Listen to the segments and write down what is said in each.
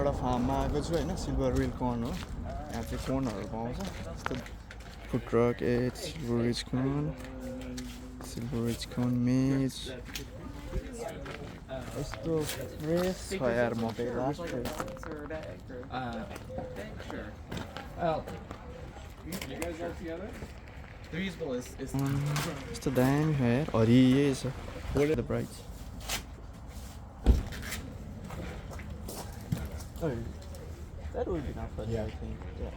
एउटा फार्ममा आएको छु होइन सिल्भर विल कर्न हो यहाँ चाहिँ कर्नहरू पाउँछ यस्तो फुड ट्रक सिल्भर रिच कर्न मेज यस्तो फ्रेस छ यार मकै लास्ट यस्तो दामी छ यार हरियै छ the price That would be enough for me, I think. Yeah.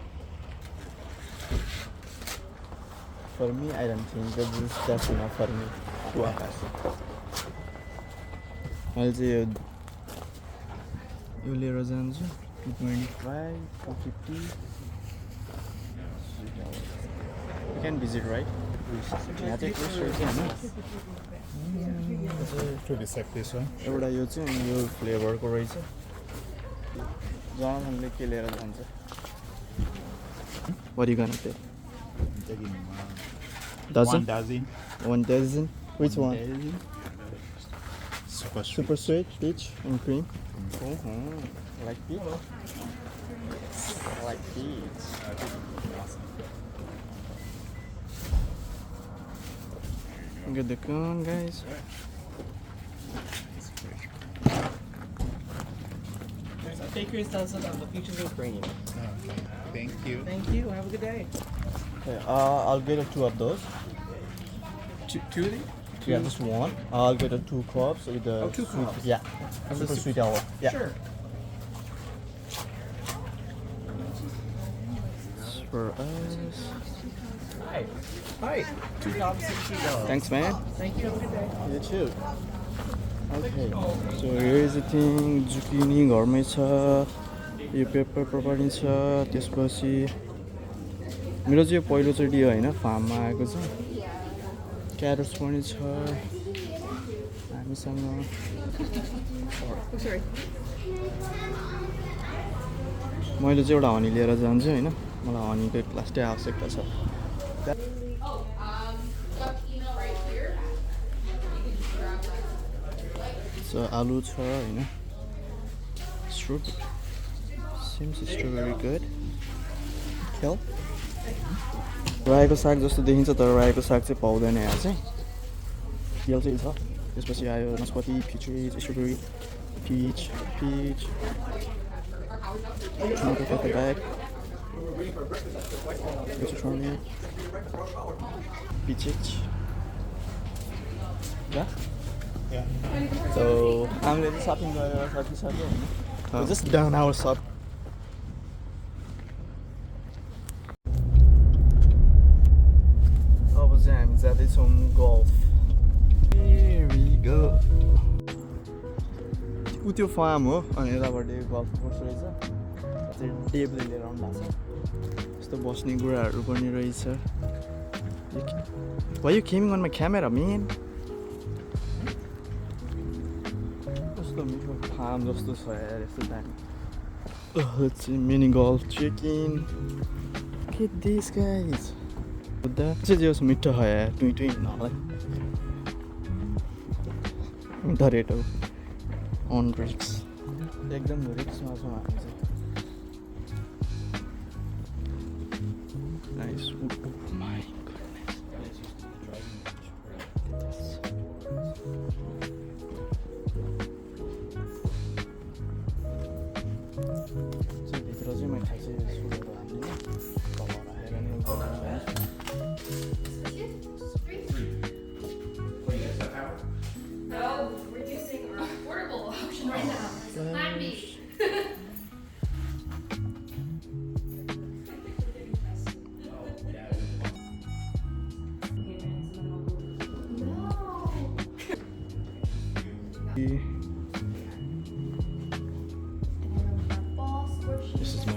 For me, I don't think that's enough for me. I'll say you live in 225, 250. You can visit, right? Yeah, take this shirt. To be safe, this one. एउटा यो चाहिँ यो फ्लेभरको रहेछ Jonathanले के लिएर जान्छ What are you gonna take? I'm taking Dozen? 1 dozen. 1 dozen? Which one? Dozen. Super sweet. Super sweet, peach and cream. Like peach? Like peach. Get the cone, guys. Bakery's dozen of the peaches and cream. Okay. Thank you. Thank you. Have a good day. Okay, I'll get 2 of those. Two of these? Yeah, just one. I'll get 2 cups with the 2 sweet, cups. yeah, super sweet hour. Yeah. Sure. For us. Hi. Hi. 2 cups, $16. Thanks, man. Thank you. Have a good day. You too. Okay. So here's the thing. Zucchini घरमै छ. यो paper पनि छ. त्यसपछि मेरो चाहिँ यो पहिलोचोटि होइन फार्ममा आएको छ. क्यारोट्स पनि छ. हामीसँग मैले चाहिँ एउटा हनी लिएर जान्छु हैन. मलाई हनीको लास्टै आवश्यकता छ. So आलु छ हैन. Strawberry. Seems strawberry good. Kill. रायोको साग जस्तो देखिन्छ तर रायोको साग चाहिँ पाउँदैन यहाँ चाहिँ. केल चाहिँ छ. त्यसपछि आयो नास्पाती, peaches, strawberry, peach. Tomato at the back. It's a turnip. Peaches. Yeah? Yeah. So I'm going to shopping We're just done our shop. अब चाहिँ हामी जाँदैछौँ golf. Here we go. ऊ त्यो फार्म हो अनि यताबाट गल्फ कोर्स रहेछ. चाहिँ टेबल लिएर आउनु भएको छ. यस्तो बस्ने गुराहरू पनि रहेछ. Why are you filming on my camera, man? कस्तो मिठो फार्म जस्तो छ यार यस्तो दामी. Let's see mini golf chicken. Look at these guys. Buddha चाहिँ जे होस् मिठो छ यार टुई हिँड्नलाई. The rate of on risks. एकदम रिक्समा छौँ हामी चाहिँ. Nice. Oh my goodness. चाहिँ भित्र चाहिँ मैले खासै सुनेको हाल्दिनँ. कलर हालेर नै No, we're using our portable option right now. Plan B. This is my.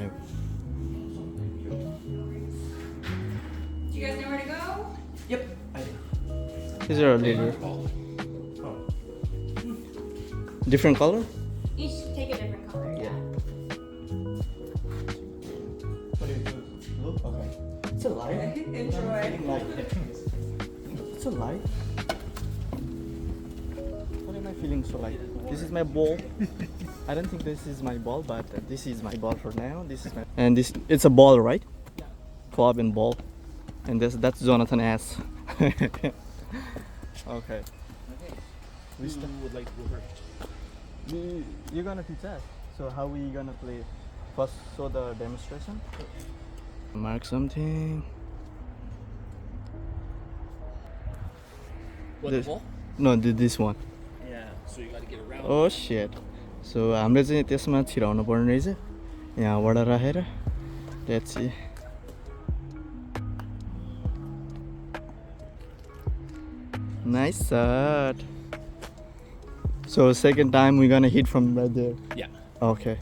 Do you guys know where to go? Yep. These are a little different color. Each take a different color. Yeah. What do you choose? Blue? Okay. It's a light. Enjoy. It's a light. What am I feeling so light? This is my bowl. I don't think this is my ball, but this is my ball for now. This is my and this it's a ball, right? Yeah. Club and ball, and that's Jonathan S. Okay. Okay. We Who would like to go first? You're gonna teach us. So how we gonna play? First, show the demonstration. Mark something. What, This- the ball? No, this one. Yeah. So you gotta get around. Oh shit. So हामीले चाहिँ त्यसमा छिराउनु पर्ने रहेछ. यहाँबाट राखेर. Let's see. Nice shot. So second time we're gonna hit from right there. Yeah. Okay.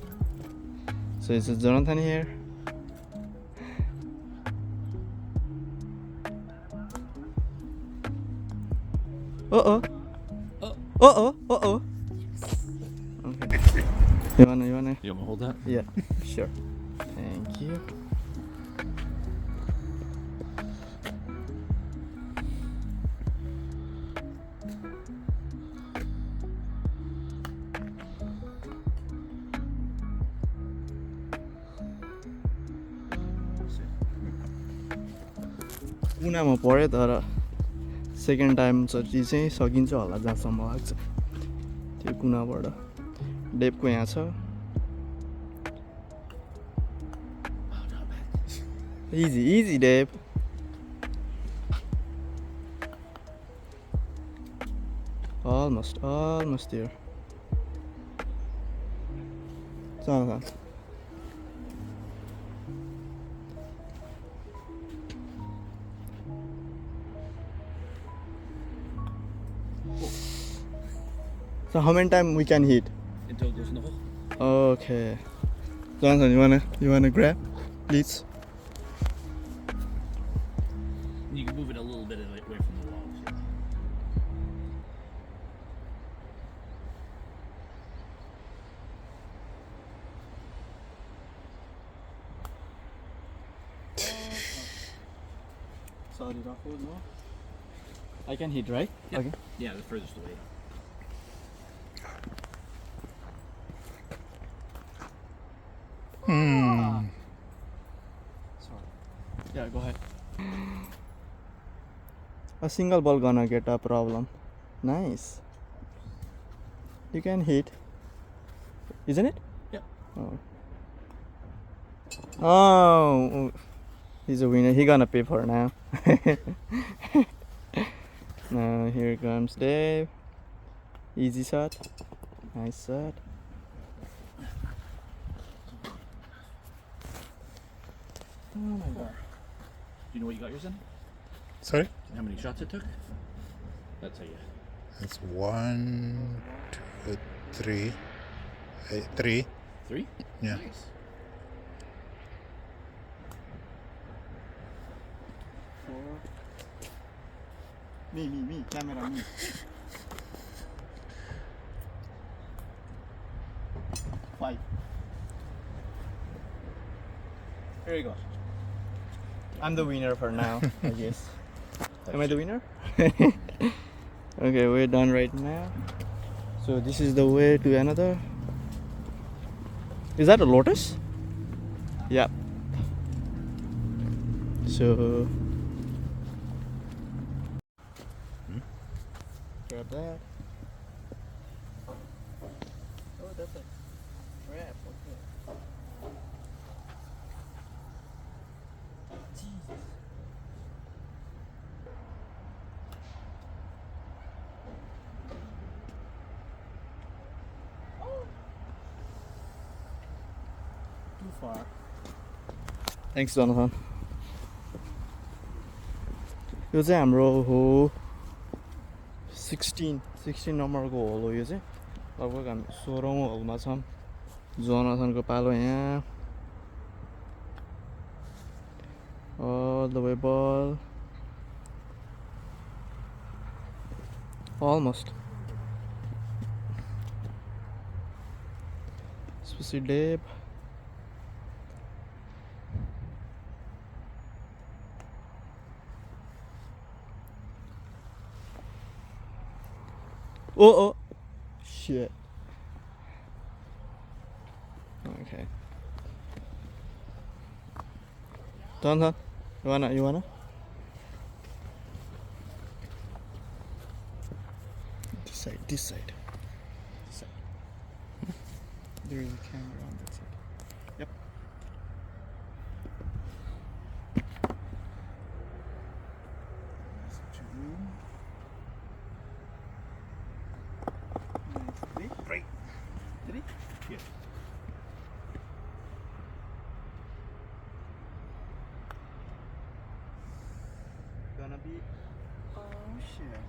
So is it Jonathan here? Uh-oh. Uh-oh. Okay. You wanna? You want me to hold that? Yeah, sure. Thank you. कुनामा पऱ्यो तर second time चोटि चाहिँ सकिन्छ होला जहाँसम्म लाग्छ त्यो कुनाबाट डेपको यहाँ छ इजी डेप almost there. Jonathan. So how many times we can hit? Until it goes in the hole. Okay. Jonathan, you wanna grab, please? You can move it a little bit away from the wall. Sorry, Rahul, no? I can hit, right? Yeah. Okay. Yeah, the furthest away. Sorry. Yeah, go ahead. A single ball gonna get a problem. Nice. You can hit. Isn't it? Yeah. Oh. He's a winner. He gonna pay for now. Now here comes Dave. Easy shot. Nice shot. Oh my god. Do you know what you got yours in? Sorry? How many shots it took? That's how you. That's 1, 2, 3. 3. 3? Yeah. Nice. 4. Me, camera, me. 5. Here you go. I'm the winner for now, I guess. Am I the winner? Okay, we're done right now. So this is the way to another. Is that a lotus? Yep. So grab that. Oh, that's a trap. Okay. Jesus. Too far. Thanks, Jonathan. यो चाहिँ हाम्रो हो 16 नम्बरको whole हो यो चाहिँ लगभग हामी 16औं होलमा छौँ जोनाथनको पालो यहाँ all the way ball almost especially Dave. Oh shit. Okay. Turn. You wanna? This side. There is a camera on that side. Yep. Right. Three? Yeah. Gonna be. Oh shit.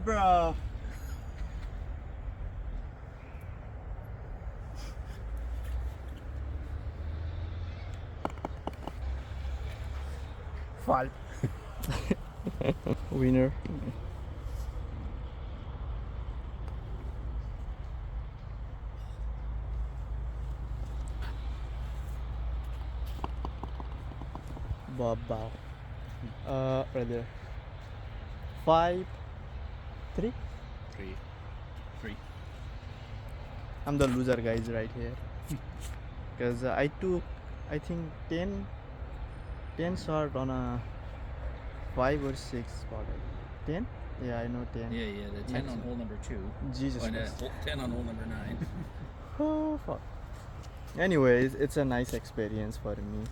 Bro. Fault. Winner. Bow. Right there. 5, 3. 3. I'm the loser, guys, right here. Because I took, I think 10 shot on a 5 or 6 spot. 10? Yeah, I know 10. Yeah, the 10 on hole number 2. Jesus Oh, and Christ. 10 on hole number 9. Oh, fuck. Anyways, it's a nice experience for me.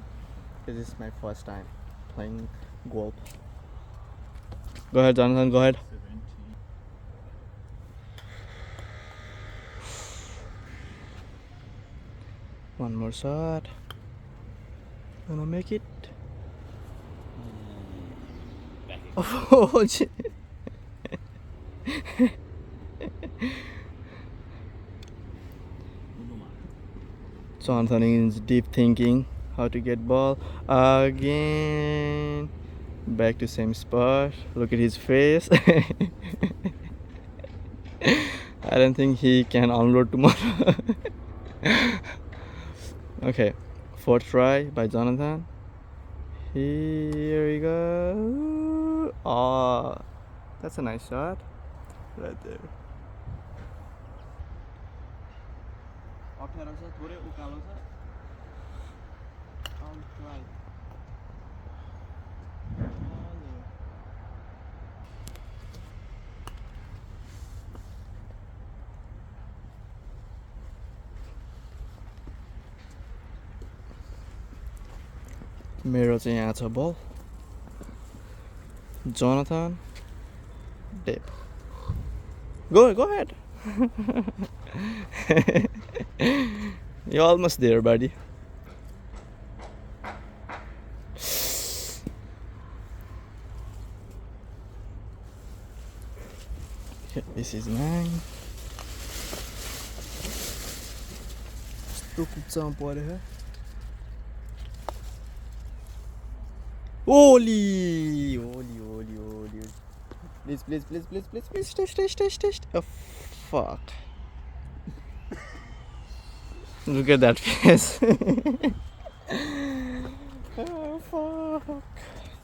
This is my first time playing golf. Go ahead, Jonathan, go ahead. 17. One more shot. Gonna make it. Oh, shit. Jonathan is deep thinking how to get ball again. Back to same spot. Look at his face. I don't think he can unload tomorrow. Okay, fourth try by Jonathan. Here we go. Oh, that's a nice shot right there. अप्ठ्यारो छ थोरै उकालो छ I'll try. मेरो चाहिँ यहाँ छ बल Jonathan Dip. Go ahead. You're almost there, buddy. Okay, this is 9. Still कुप्चामा पऱ्यो है Holy. Please, test. Oh, fuck. Look at that face. Oh, fuck.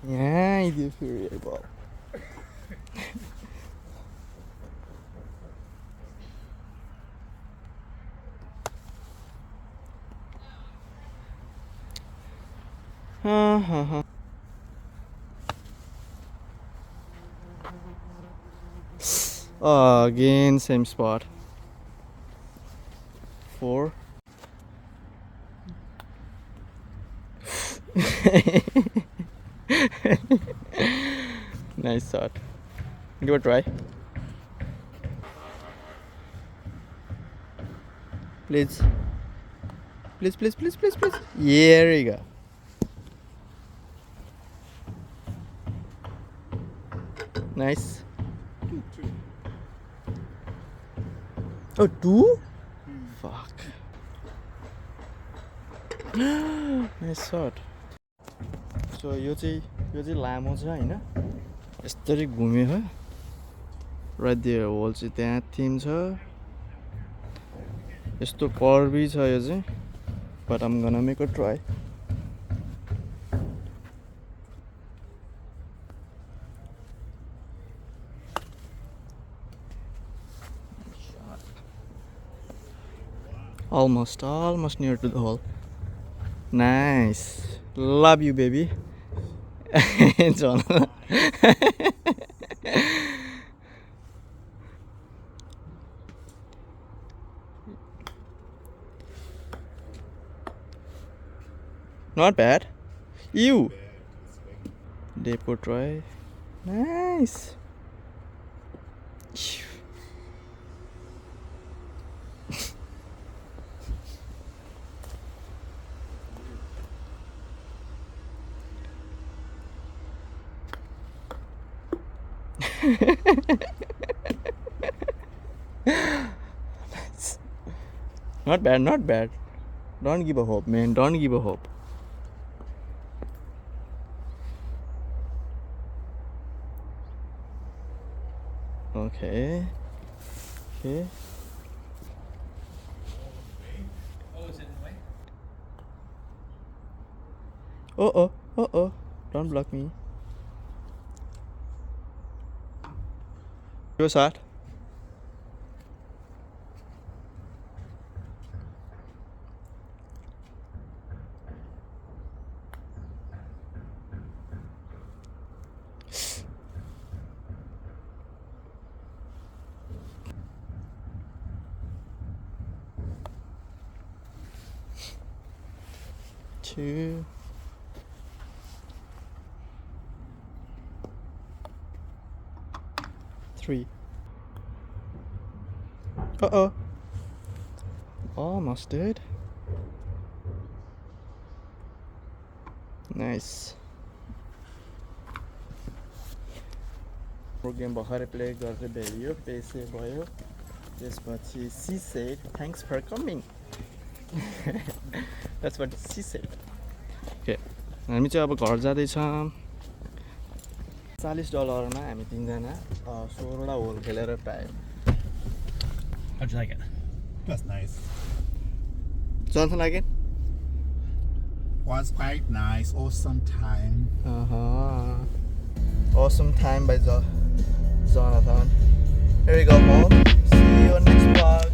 Yeah, idiot fury ball. Again, same spot. 4. Nice shot. Give it a try. Please. Here we go. Nice. 2. Oh, 2? Fuck. Nice shot. So यो चाहिँ लामो छ हैन यसरी घुम्यो हो right there whole चाहिँ त्यहाँ थिम छ यस्तो कर्भी छ यो चाहिँ but I'm gonna make a try. Almost near to the hole. Nice. Love you, baby. John. Not bad. You. Depot try. Nice. Nice. Not bad, not bad. Don't give a hope, man. Don't give a hope. Okay. Okay. Oh, is it in the way? Oh. Don't block me. Your shot. Two. Three. Uh-oh. Almost did. Nice. Game भर्खरै play गरेर भ्याइयो पेसे भयो त्यसपछि she said thanks for coming. That's what she said. Okay. हामी चाहिँ अब घर जाँदैछौँ $40 मा हामी तीनजना 16 होल खेलेर पायौँ. How'd you like it? That's nice. Jonathan like it? Was quite nice. Awesome time. Awesome time by Jonathan. Here we go home. See you on next vlog.